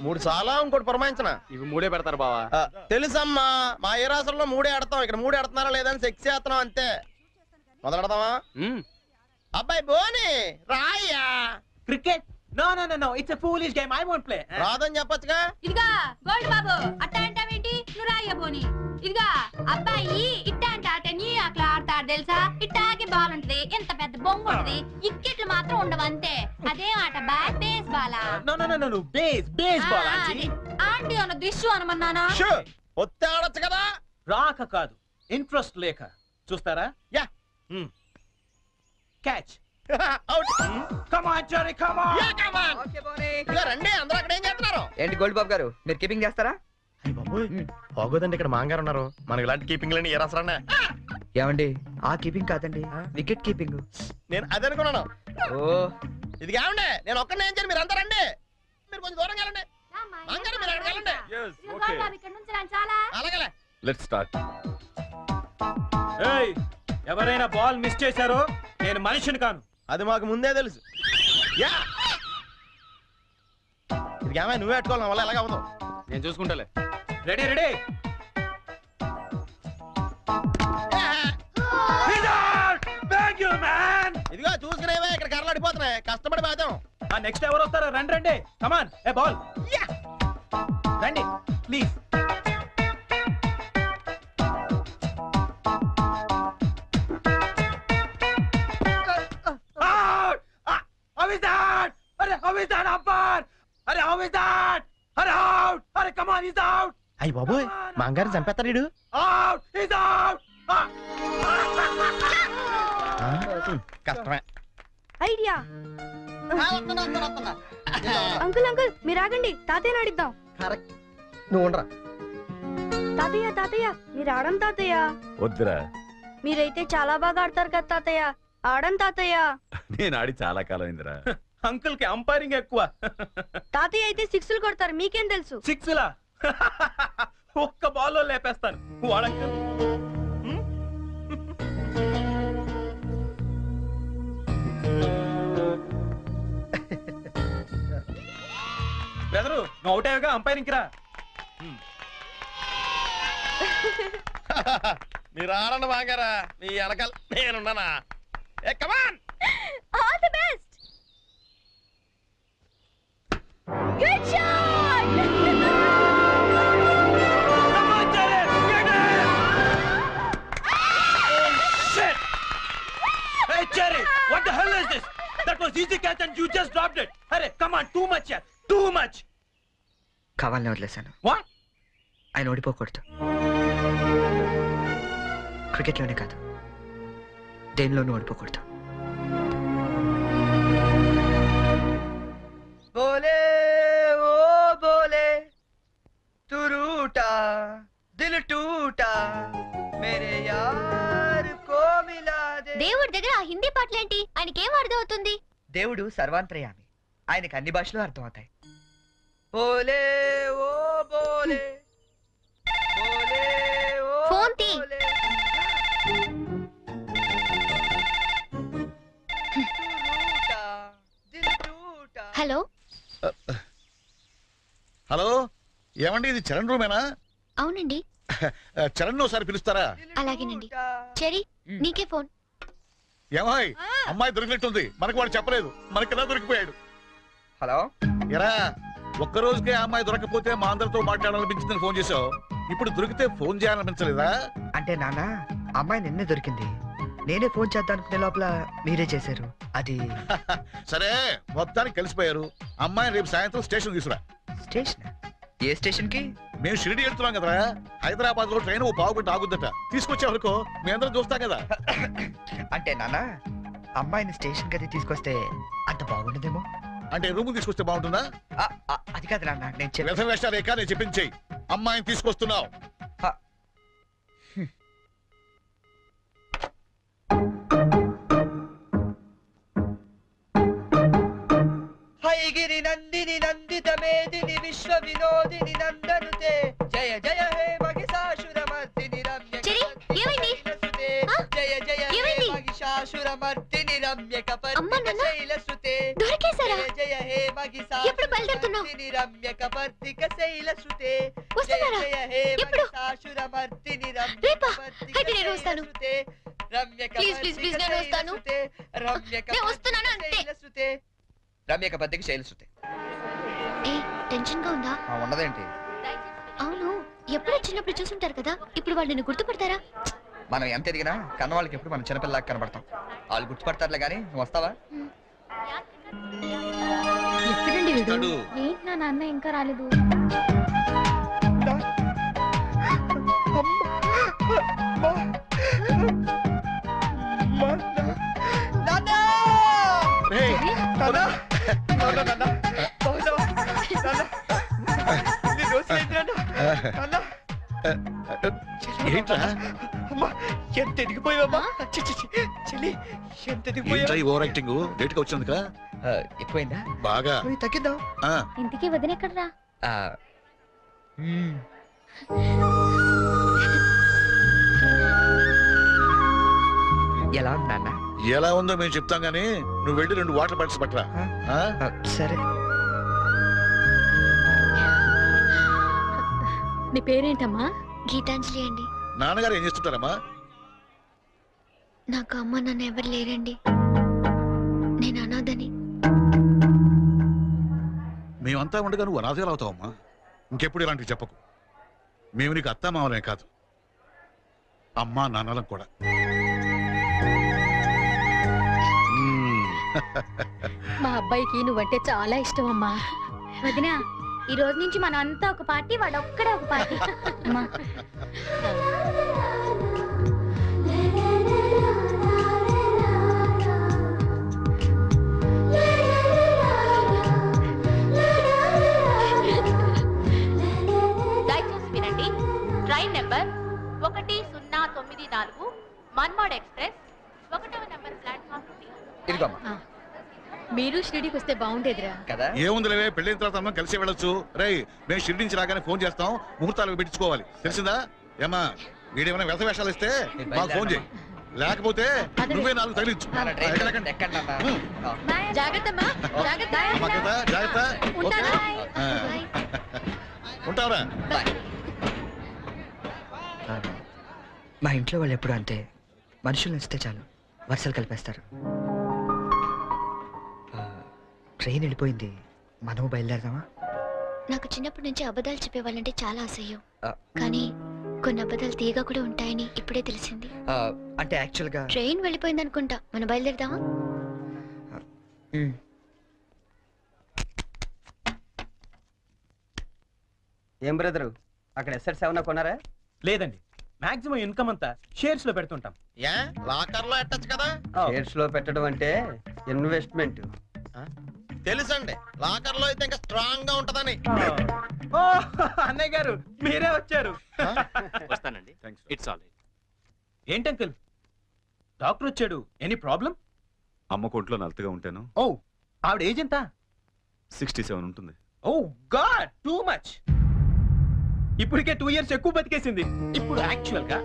3 చాలా ఇంకోటి పురమాయించనా? ఇవి 3 పెడతారు బావా. తెలుసమ్మా, మా ఏ రాష్ట్రంలో 3 ఆడతాం, ఇక్కడ 3 ఆడుతున్నారా లేదని సెక్స్ చేస్తున్నాం అంతే. మొదలెడదామా? అబ్బాయి బోని రాయ్యా. Cricket? No, no, no, no. It's a foolish game. I won't play. రాదని చెప్పొచ్చుగా. ఇదిగా గోల్డ్ బాబు అట్ట అంటావేంటి? నువ్వు రాయ్యా బోని. ఇదిగా అబ్బాయి ఇట్ట అంటే ఆట నీ అట్లా ఆడతాడు తెలుసా? ఇట్టాకి బాల్ ఉంటది, ఎంత పెద్ద బొంగు ఉంటది, ఇక్కెట్లు మాత్రం ఉండవు అంతే. అదే ఆట base Bala? No, no, no, no, no. Base ball, auntie. Aunty అన్న దిష్యు అనమన్నానా? ఒత్తే ఆడొచ్చు కదా. రాక కాదు, ఇంట్రెస్ట్ లేక. చూస్తారా? Yeah. Catch. Out. Come on Cherry, come on. Yeah come on. Okay Boni. ఇక రండి, అందరూ అక్కడ ఏం చేస్తున్నారు? ఏంటి గోల్డ్ బాబు గారు, మీరు కీపింగ్ చేస్తారా? అయ్య బాబోయ్, బాగోదండి, ఇక్కడ మాంగారు ఉన్నారు. మనకి ఇలాంటి కీపింగ్ లేని ఏ రాసరానే. ఏమండి, ఆ కీపింగ్ కాదండి, వికెట్ కీపింగ్. నేను అదే అనుకున్నాను. ఓ ఇది కావండి, నేను ఒక్కనే ఏం చేయాలి, మీరు అందరూ రండి. మీరు కొంచెం దూరం వెళ్ళండి. మాంగారు మీరు అక్కడ వెళ్ళండి. గోల్డ్ బాబు ఇక్కడ నుంచి రండి చాలా. అలాగే. Let's start. ఏయ్, ఎవరైనా బాల్ మిస్ చేశారో నేను మనిషిని కాను. అది మాకు ముందే తెలుసు. యా. ఇది ఏమైనా నువ్వే పెట్టుకోవాలి, నా వల్ల ఎలాగ అవ్వదు. నేను చూసుకుంటాలే. Ready ready. ఇదిగో చూసుకునేవే, ఇక్కడ కర్రలు అడిపోతున్నాయి, కష్టపడి బాధం. నెక్స్ట్ ఎవరు వస్తారో రండి రండి. కమాన్, ఏ బాల్ రండి please. How is that? Arey, how is that umpire? Arey, how is that? Arey, out! Arey, come on, he's out! అయ్య బాబోయ్, మాంగారు చంపేస్తాడు వీడు. Out! He's out! కష్టమే. ఐడియా. అంకుల్ అంకుల్ మీరు ఆగండి, తాతయ్యని అడిద్దాం. కరెక్ట్, నువ్వు ఉండరా. తాతయ్య తాతయ్య మీరు ఆడం తాతయ్య. వద్దురా, మీరైతే చాలా బాగా ఆడతారు కదా తాతయ్య, ఆడం తాతయ్య. నేను ఆడి చాలా కాలం అయిందిరా. అంకుల్ కి అంపైరింగ్ ఎక్కువ. తాతయ్య అయితే 6లు కొడతారు, మీకేం తెలుసు? 6లా? ఒక్క బాల్లో లేపేస్తాను వాడంకుల్. బెదరు, నువ్వు అవుట్ అయ్యావుగా, అంపైరింగ్ రా. మీరు ఆడండి మాంగారా, మీ వెనకాల నేనున్నానా. ఏ come on. All the best. Good shot. Come on, Jerry, get it! Oh shit! Hey Jerry, what the hell is this? That was easy catch and you just dropped it. Hey, come on, too much, yeah, too much. కావాలని వదిలేశాను. What? ఆయన ఓడిపోకూడదు. క్రికెట్లోనే కాదు, దేనిలోనూ ఓడిపోకూడదు. బోలే ఓ బోలే తు రూటా దిల్ టూటా మేరే యార్ కో మిలా they. దేవుడి దగ్గర ఆ హిందీ పాటలేంటి? ఆయనకేం అర్థం అవుతుంది? దేవుడు సర్వాంతర్యామి, ఆయనకి అన్ని భాషలు అర్థం అవుతాయి. బోలే ఓ బోలే బోలే ఓ ఫోన్ తీ. హలో హలో, ఏమండి ఇది చరణ్ రూమేనా? అవునండి. చరణ్ ఒకసారి పిలుస్తారా? అలాగేనండి. చెరీ, నీకే ఫోన్. ఏమాయ్, అమ్మాయి దొరికినట్టుంది, మనకు వాడు చెప్పలేదు, మనకిలా దొరికిపోయాడు. హలో, ఎరా, ఒక్క రోజుకే అమ్మాయి దొరకపోతే మా అందరితో మాట్లాడాలనిపించిందని ఫోన్ చేసావు, ఇప్పుడు దొరికితే ఫోన్ చేయాలనిపించలేదా? అంటే నాన్న, అమ్మాయి నిన్నే దొరికింది, నేనే ఫోన్ చేద్దాం అనుకునే లోపల మీరే చేశారు. అది సరే, మొత్తానికి కలిసిపోయారు. అమ్మాయిని రేపు సాయంత్రం స్టేషన్ తీసుకురా. స్టేషన్? ఏ స్టేషన్ కి? మేము షిరిడి వెళ్తున్నాం కదరా, హైదరాబాద్ లో ట్రైన్ ఓ పావు గంట ఆగుద్దట, తీసుకొచ్చే వరకు మీ అందరం చూస్తాం కదా. అంటే నాన్న, అమ్మాయిని స్టేషన్ కి తీసుకొస్తే అంత బాగుండదేమో. అంటే రూమ్ తీసుకొస్తే బాగుంటుందా? అది కాదు నాన్న, నేను వేషాలేక నేను చెప్పించేయి. అమ్మాయిని తీసుకొస్తున్నావు. హైగిరి నందిని నందిత మేదిని విశ్వ వినోదిని నందనుతే జయ జయ హే మహిషాసురమర్దిని రమ్య జయ జయ హే మహిషాసురమర్దిని రమ్య కపర్దిని శైలసుతే జయ జయ హే ఎప్పుడు బయలుదేరుతున్నావు? రమ్యకపర్తిక శైలసుతే వస్తున్నారా? జయ హే ఎప్పుడు? మహిషాసురమర్దిని రేపా? రమ్యకపర్తిక అయితే నేను వస్తాను. శైలసుతే ప్లీజ్, ప్లీజ్, ప్లీజ్, నేను వస్తాను. నేను వస్తున్నాను అంతే. రమ్యకపర్తిక శైలసుతే ఏ టెన్షన్ గా ఉందా? ఉండదేంటి? అవును, ఎప్పుడో చిన్నప్పుడు చూసుంటారు కదా, ఇప్పుడు వాళ్ళు నిన్ను గుర్తుపడతారా? మనం ఎంత ఎదిగినా కన్న వాళ్ళకి ఎప్పుడు మనం చిన్నపిల్లలాగా కనబడతాం. వాళ్ళు గుర్తుపడతారులే కానీ నువ్వు వస్తావా? ఎక్కడండి వీడు? ఇస్తాడు. ఏంటి నా నాన్న ఇంకా రాలేదు? రేయ్, ఏంట్రా ఎంత ఎదిగిపోయావమ్మా? చెల్లి ఎంత ఏంట్రా ఈ ఓవర్ యాక్టింగ్? లేట్ గా వచ్చినందుక ఎక్కువైందా? బాగా తగ్గిద్దాం. ఆ, ఇంటికి వదినెక్కడరా? ఎలా ఉన్నా ఎలా ఉందో మేము చెప్తాం గానీ నువ్వు వెళ్ళి 2 వాటర్ బాటిల్స్ పట్టరా. ఆ? సరే. నీ పేరేంటమ్మా? గీతాంజలి అండి. నాన్నగారు ఏం చేస్తుంటారమ్మా? నాకు అమ్మ నాన్న ఎవరు లేరండి, నేను అనాథని. మేమంతా ఉండగా నువ్వు అనాథగా అవుతావమ్మా. ఇంకెప్పుడు ఇలాంటివి చెప్పకు. మేము నీకు అత్తా మామలే కాదు, అమ్మా నాన్నలం కూడా. మా అబ్బాయికి నువ్వంటే చాలా ఇష్టం అమ్మా. వదినా, ఈ రోజు నుంచి మనం అంతా ఒక పార్టీ, వాడు ఒక్కడే ఒక పార్టీ. అమ్మా దయచేసి వినండి. ట్రైన్ నెంబర్ 1094 మన్మాడ్ ఎక్స్ప్రెస్ 1వ నెంబర్ ప్లాట్ఫామ్ నుండి. ఇదిగోమ్మా. మీరు షిరిడీకి వస్తే బాగుండేదిరా కదా? ఏముందిలే, పెళ్ళైన తర్వాత అమ్మ కలిసి వెళ్ళొచ్చు. రేయ్, మేము షిరిడి నుంచి రాగానే ఫోన్ చేస్తాం, ముహూర్తాలు పెట్టించుకోవాలి, తెలిసిందా? ఏమా వీడేమైనా వ్యర్థ వేషాలు ఇస్తే మాకు ఫోన్ చేయి, లేకపోతే నువ్వే 4 తగిలించు. ఎక్కండి అన్నా. జాగ్రత్త జాగ్రత్త. ఓకే? ఆ. ఉంటావరా? మా ఇంట్లో వాళ్ళు ఎప్పుడు అంతే, మనుషులు నచ్చితే చాలు వరుసలు కలిపేస్తారు. ట్రైన్ వెళ్ళిపోయింది, మనం బయలుదేరదామా? నాకు చిన్నప్పటి నుంచి అబద్ధాలు చెప్పేవాళ్ళంటే చాలా అసహ్యం, కానీ కొన్ని అబద్ధాలు తీయగా కూడా ఉంటాయని ఇప్పుడే తెలిసింది. అంటే యాక్చువల్ గా ట్రైన్ వెళ్ళిపోయింది అనుకుంటా, మనం బయలుదేరదామా? ఏం బ్రదరు, అక్కడ ఎస్ఎట్స్ ఏమన్నా కొన్నారా? లేదండి, మాక్సిమం ఇన్కమ్ అంతా షేర్స్ లో పెడుతుంటాం. ఏ లాకర్ లో ఎట్టచ్చు కదా? షేర్స్ లో పెట్టడం అంటే ఇన్వెస్ట్మెంట్. తెలుసండి, లాకర్ లో అయితే ఇంకా స్ట్రాంగ్ గా ఉంటదని. ఓ అన్నయ్య గారు మీరే వచ్చారు. వస్తానండి. It's all. ఏంటి అంకుల్, డాక్టర్ వచ్చాడు, ఎనీ ప్రాబ్లం? అమ్మ కొంట్లో నలతగా ఉంటాను. ఓ ఆవిడ ఏజ్ ఎంత? 67 ఉంటుంది. ఓ గాడ్, టూ మచ్. ఇప్పటికే 2 years ఎక్కువ బతికేసింది. ఇప్పుడు యాక్చువల్ గా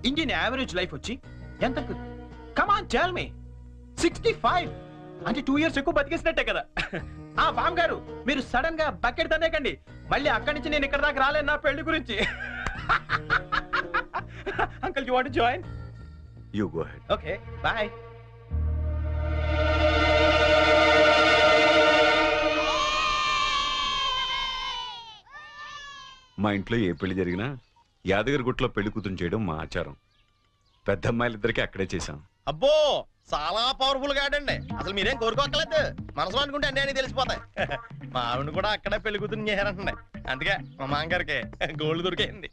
ఇండియన్ యావరేజ్ లైఫ్ వచ్చి ఎంత? Come on tell me. 65 అంటే 2 years ఎక్కువ బతికేసినట్టే కదా. ఆ బామ్ గారు, మీరు సడన్ గా బకెట్ తనేకండి, మళ్ళీ అక్కడి నుంచి నేను ఇక్కడ దాకా రాలేను నా పెళ్లి గురించి. Uncle, you want to join? You go head. Okay, bye. మా ఇంట్లో ఏ పెళ్లి జరిగినా యాదగిరి గుట్లో పెళ్లి కూతురు చేయడం మా ఆచారం. పెద్ద అమ్మాయిలిద్దరికి అక్కడే చేశాం. అబ్బో, చాలా పవర్ఫుల్ గాడండి. అసలు మీరేం కోరుకోక్కర్లేదు, మనసు అనుకుంటే అన్ని అని తెలిసిపోతాయి. మా ఆవిడ కూడా అక్కడే పెళ్లి కూతురు చేశారంటండి, అందుకే మా మామగారికి గోల్డ్ దొరికింది.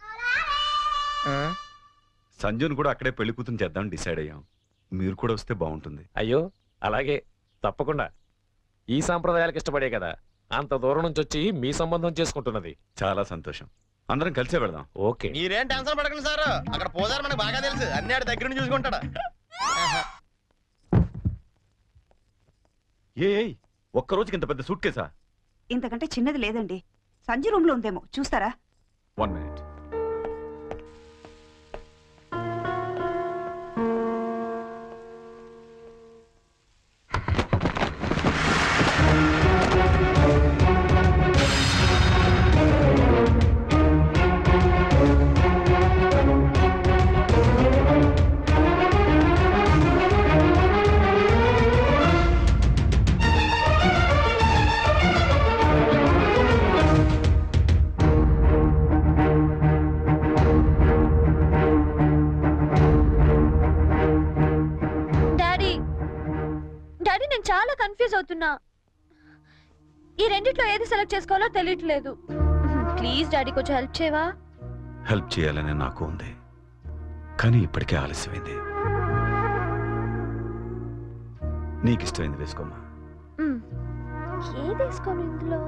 సంజును కూడా అక్కడే పెళ్లి కూతురు చేద్దాం డిసైడ్ అయ్యాం. మీరు కూడా వస్తే బాగుంటుంది. అయ్యో అలాగే, తప్పకుండా. ఈ సాంప్రదాయాలకు ఇష్టపడే కదా అంత దూరం నుంచి వచ్చి మీ సంబంధం చేసుకుంటున్నది. చాలా సంతోషం, అందరం కలిసే వెళదాం. ఓకే, మీరేం టెన్షన్ పడకండి సార్, అక్కడ పోదారు మనకు బాగా తెలుసు, అన్ని ఆడి దగ్గర నుంచి చూసుకుంటాడు. ఒక్క రోజుకి ఇంత పెద్ద సూట్ కేసా? ఇంతకంటే చిన్నది లేదండి, సంజయ్ రూమ్ లో ఉందేమో, చూస్తారా? 1 minute. నేను చాలా కన్ఫ్యూజ్ అవుతున్నా. ఈ రెండిట్లో ఏది సెలెక్ట్ చేసుకోవాలో తెలియట్లేదు. ప్లీజ్ డాడీ కొంచెం హెల్ప్ చేయవా? హెల్ప్ చేయాలని నాకు ఉంది, కానీ ఇప్పటికే ఆలస్యమైంది. నీకు ఇష్టమైంది వేసుకోమ్మా. ఏది వేసుకోను ఇందులో?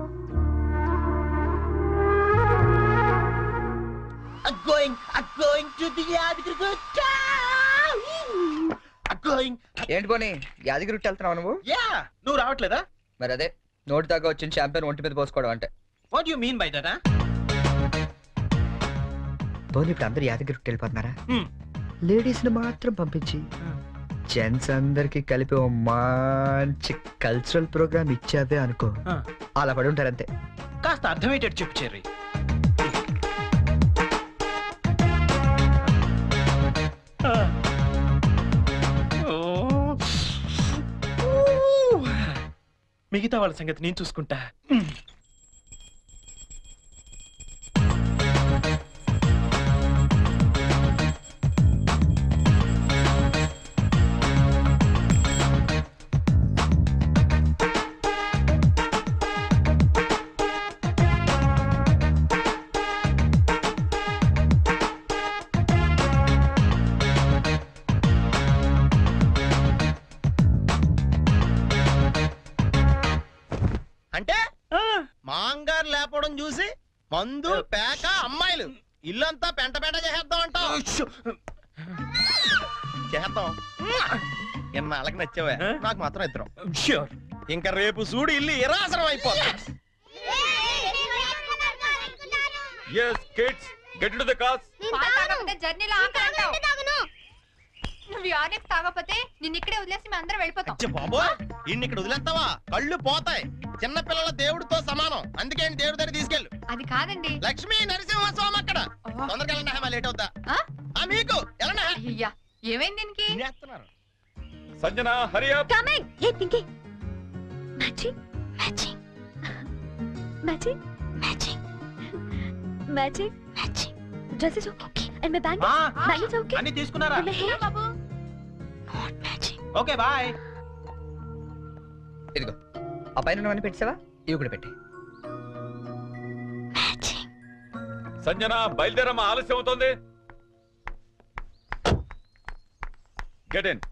ఏంటి పోనీ యాదగిరి వెళ్తున్నావు నువ్వు? నువ్వు రావట్లేదా? మరి అదే నోటి దాకా వచ్చిన షాంపెన్ ఒంటి మీద పోసుకోవడం అంటే. What you mean by that? పోనీ ఇప్పుడు అందరు యాదగిరి వెళ్ళిపోతున్నారా? లేడీస్ ని మాత్రం పంపించి జెంట్స్ అందరికి కలిపి ఓ మంచి కల్చరల్ ప్రోగ్రామ్ ఇచ్చావే అనుకో, అలా పడి ఉంటారంతే. కాస్త అర్థమయ్యేటట్టు చెప్పు చెర్రీ. మిగతా వాళ్ళ సంగతి నేను చూసుకుంటా. అంటే మాంగారు లేపడం చూసి మందు పేక అమ్మాయిలు ఇల్లంతా పెంట పెంట చేసేద్దాం అంటావు. చేద్దాం. ఎన్నాళ్ళకి నచ్చావే, నాకు మాత్రం ఇద్దరం. ఇంకా రేపు చూడు ఇల్లు ఇరాసనం అయిపోతా. Yes, kids, get into the cars. నువ్వు యానికి తాగపోతే నిన్ను ఇక్కడే వదిలేసి మేము అందరం వెళ్ళిపోతాం. బాబో ఇన్ని ఇక్కడ వదిలేస్తావా? కళ్ళు పోతాయి. చిన్న పిల్లల దేవుడితో సమానం. అందుకే దేవుడి దగ్గర తీసుకెళ్ళు. అది కాదండి. లక్ష్మీ నరసింహస్వామి అక్కడ. తొందరగా వెళ్ళండి, లేట్ అవుతా. మీకు అయ్యా ఏమైంది దీనికి? Sanjana, hurry up. కమింగ్. ఏ Pinky, matching matching matching matching matching matching. Dress is okay and my bangles bangles okay. అన్ని తీసుకున్నారా? బాబు నాట్ మ్యాచింగ్. Okay bye. ఇదిగో ఆ పైన ఉన్నవన్నీ పెట్టావా? ఇవి కూడా పెట్టి. సంజన బయలుదేరమ్మా, ఆలస్యం అవుతోంది. Get in.